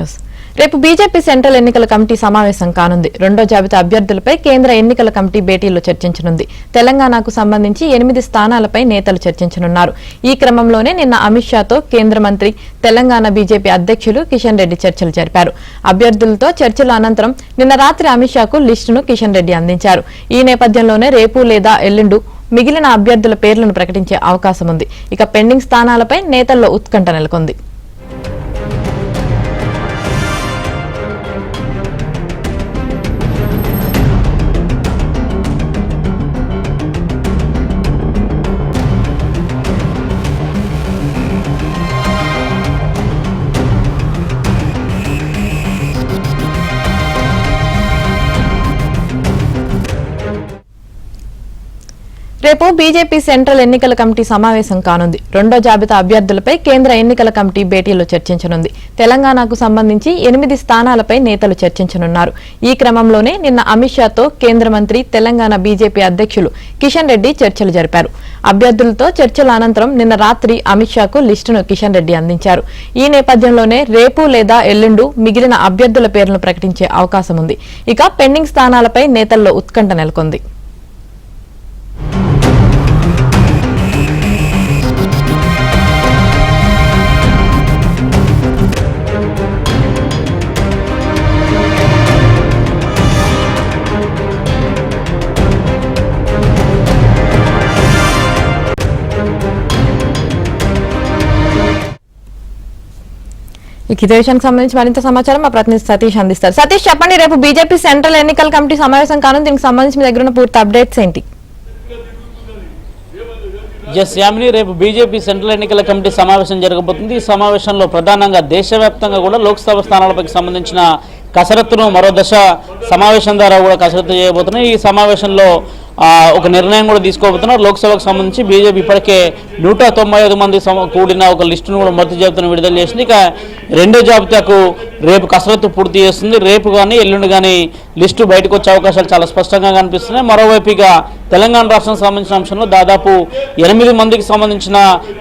News. రేపు BJP central ఎన్నికల committee సమావేశం కానుంది. రెండో జాబితా అభ్యర్థులపై కేంద్ర ఎన్నికల కమిటీ భేటీలో చర్చించనుంది. తెలంగాణకు సంబంధించి 8 స్థానాలపై నేతలు చర్చించనున్నారు. ఈ క్రమంలోనే నిన్న అమిత్ షాతో కేంద్ర మంత్రి, తెలంగాణ బీజేపీ అధ్యక్షులు కిషన్ రెడ్డి చర్చలు జరిపారు. అభ్యర్థులతో చర్చల అనంతరం నిన్న రాత్రి అమిత్ షాకు లిస్టును కిషన్ రెడ్డి అందించారు. ఈ నేపథ్యంలోనే రేపు లేదా ఎల్లుండి మిగిలిన అభ్యర్థుల పేర్లను ప్రకటించే అవకాశం ఉంది. ఇక పెండింగ్ స్థానాలపై నేతల్లో ఉత్కంఠ నెలకొంది. రేపు బీజేపీ సెంట్రల్ ఎన్నికల కమిటీ సమావేశం కానుంది. రెండో జాబితా అభ్యర్థులపై కేంద్ర ఎన్నికల కమిటీ భేటీలో చర్చించనుంది. తెలంగాణకు సంబంధించి 8 స్థానాలపై నేతలు చర్చించనున్నారు. ఈ క్రమంలోనే నిన్న అమిత్ షాతో కేంద్ర మంత్రి, తెలంగాణ బీజేపీ అధ్యక్షులు కిషన్ రెడ్డి చర్చలు జరిపారు. అభ్యర్థులతో చర్చల అనంతరం నిన్న రాత్రి అమిత్ షాకు లిస్టును కిషన్ రెడ్డి అందించారు. ఈ నేపథ్యంలోనే రేపు లేదా ఎల్లుండి మిగిలిన అభ్యర్థుల పేర్లను ప్రకటించే అవకాశం ఉంది. ఇక పెండింగ్ స్థానాలపై నేతల్లో ఉత్కంఠ నెలకొంది. ఇదే విషయానికి సంబంధించి మరింత సమాచారం మా ప్రతినిధి సతీష్ అందిస్తారు. సతీష్, చెప్పండి, రేపు బీజేపీ సెంట్రల్ ఎన్నికల కమిటీ సమావేశం కానుంది. దీనికి సంబంధించి మీ దగ్గర ఉన్న పూర్తి అప్డేట్స్ ఏంటి? యామిని, రేపు బీజేపీ సెంట్రల్ ఎన్నికల కమిటీ సమావేశం జరగబోతుంది. ఈ సమావేశంలో ప్రధానంగా దేశవ్యాప్తంగా కూడా లోక్సభ స్థానాలపై సంబంధించిన కసరత్తును మరో దశ సమావేశం ద్వారా కూడా కసరత్తు చేయబోతున్నాయి. ఈ సమావేశంలో ఒక నిర్ణయం కూడా తీసుకోబోతున్నారు. లోక్సభకు సంబంధించి బీజేపీ ఇప్పటికే 195 మంది కూడిన ఒక లిస్టును కూడా మొదటి జాబితాను విడుదల చేసింది. ఇక రెండో జాబితాకు రేపు కసరత్తు పూర్తి చేస్తుంది. రేపు కానీ ఎల్లుండి కానీ లిస్టు బయటకు వచ్చే అవకాశాలు చాలా స్పష్టంగా కనిపిస్తున్నాయి. మరోవైపు ఇక తెలంగాణ రాష్ట్రానికి సంబంధించిన అంశంలో దాదాపు 8 మందికి సంబంధించిన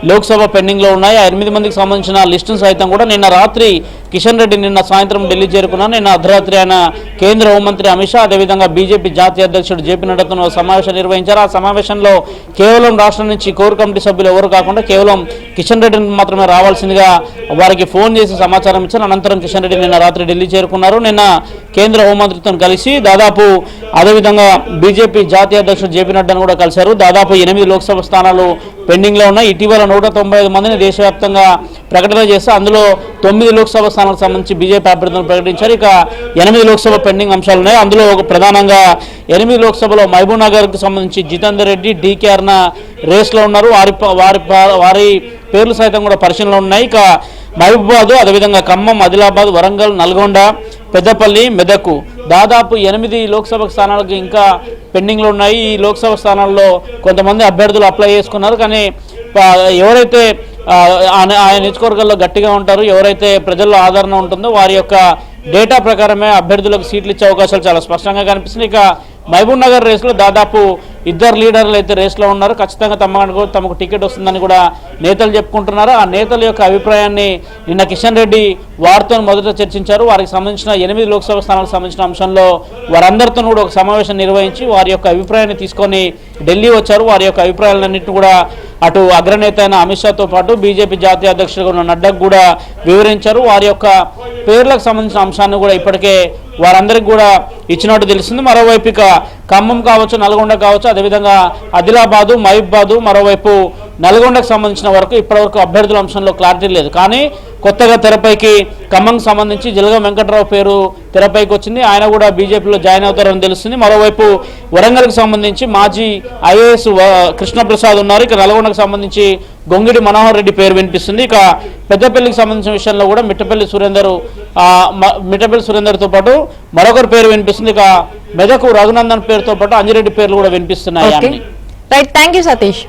లోక్సభ పెండింగ్లో ఉన్నాయి. ఆ 8 మందికి సంబంధించిన లిస్టును సైతం కూడా నిన్న రాత్రి కిషన్ రెడ్డి నిన్న సాయంత్రం ఢిల్లీ చేరుకున్నారు. నిన్న అర్ధరాత్రి ఆయన కేంద్ర హోంమంత్రి అమిత్ షా, అదేవిధంగా బీజేపీ జాతీయ అధ్యక్షుడు జేపీ నడ్డాతో సమావేశం నిర్వహించారు. ఆ సమావేశంలో కేవలం రాష్ట్రం నుంచి కోర్ కమిటీ సభ్యులు ఎవరు కాకుండా కేవలం కిషన్ రెడ్డిని మాత్రమే రావాల్సిందిగా వారికి ఫోన్ చేసి సమాచారం ఇచ్చారు. అనంతరం కిషన్ రెడ్డి నిన్న రాత్రి ఢిల్లీ చేరుకున్నారు. నిన్న కేంద్ర హోంమంత్రితో కలిసి దాదాపు అదేవిధంగా బీజేపీ జాతీయ అధ్యక్షుడు జేపీ నడ్డాను కూడా కలిశారు. దాదాపు 8 లోక్సభ స్థానాలు పెండింగ్లో ఉన్నాయి. ఇటీవల 195 మందిని దేశవ్యాప్తంగా ప్రకటన చేస్తే అందులో 9 లోక్సభ స్థానాలకు సంబంధించి బీజేపీ అభ్యర్థులను ప్రకటించారు. ఇక 8 లోక్సభ పెండింగ్ అంశాలు ఉన్నాయి. అందులో ప్రధానంగా 8 లోక్సభలో మహబూబ్ నగర్కి సంబంధించి జితేందర్ రెడ్డి, డీకే అరుణ రేస్లో ఉన్నారు. వారి పేర్లు సైతం కూడా పరిశీలనలో ఉన్నాయి. ఇక మహబూబాబాద్, అదేవిధంగా ఖమ్మం, ఆదిలాబాద్, వరంగల్, నల్గొండ, పెద్దపల్లి, మెదక్ దాదాపు 8 లోక్సభ స్థానాలకు ఇంకా పెండింగ్లో ఉన్నాయి. ఈ లోక్సభ స్థానాల్లో కొంతమంది అభ్యర్థులు అప్లై చేసుకున్నారు. కానీ ఎవరైతే ఆయన నియోజకవర్గాల్లో గట్టిగా ఉంటారో, ఎవరైతే ప్రజల్లో ఆదరణ ఉంటుందో వారి యొక్క డేటా ప్రకారమే అభ్యర్థులకు సీట్లు ఇచ్చే అవకాశాలు చాలా స్పష్టంగా కనిపిస్తున్నాయి. ఇక మహబూబ్ నగర్ రేసులో దాదాపు 2 లీడర్లు అయితే రేసులో ఉన్నారు. ఖచ్చితంగా తమకు టికెట్ వస్తుందని కూడా నేతలు చెప్పుకుంటున్నారు. ఆ నేతల యొక్క అభిప్రాయాన్ని నిన్న కిషన్ రెడ్డి వారితో మొదట చర్చించారు. వారికి సంబంధించిన 8 లోక్సభ స్థానాలకు సంబంధించిన అంశంలో వారందరితో కూడా ఒక సమావేశం నిర్వహించి వారి యొక్క అభిప్రాయాన్ని తీసుకొని ఢిల్లీ వచ్చారు. వారి యొక్క అభిప్రాయాలన్నింటినీ కూడా అటు అగ్రనేత అయిన అమిత్ షాతో పాటు బీజేపీ జాతీయ అధ్యక్షులుగా ఉన్న నడ్డాకు కూడా వివరించారు. వారి యొక్క పేర్లకు సంబంధించిన అంశాన్ని కూడా ఇప్పటికే వారందరికీ కూడా ఇచ్చినట్టు తెలుస్తుంది. మరోవైపు ఇక ఖమ్మం కావచ్చు, నల్గొండ కావచ్చు, అదేవిధంగా ఆదిలాబాదు, మహబూబాబాదు, మరోవైపు నల్గొండకు సంబంధించిన వరకు ఇప్పటివరకు అభ్యర్థుల అంశంలో క్లారిటీ లేదు. కానీ కొత్తగా తెరపైకి ఖమ్మంకి సంబంధించి జిలగం వెంకట్రావు పేరు తెరపైకి వచ్చింది. ఆయన కూడా బీజేపీలో జాయిన్ అవుతారని తెలుస్తుంది. మరోవైపు వరంగల్కి సంబంధించి మాజీ ఐఏఎస్ కృష్ణప్రసాద్ ఉన్నారు. ఇక నల్గొండకు సంబంధించి గొంగిడి మనోహర్ రెడ్డి పేరు వినిపిస్తుంది. ఇక పెద్దపల్లికి సంబంధించిన విషయంలో కూడా మిట్టపల్లి సురేందర్తో పాటు మరొకరి పేరు వినిపిస్తుంది. ఇక మెదకు రఘునందన్ పేరుతో పాటు అంజిరెడ్డి పేర్లు కూడా వినిపిస్తున్నాయి. Right, thank you Satish.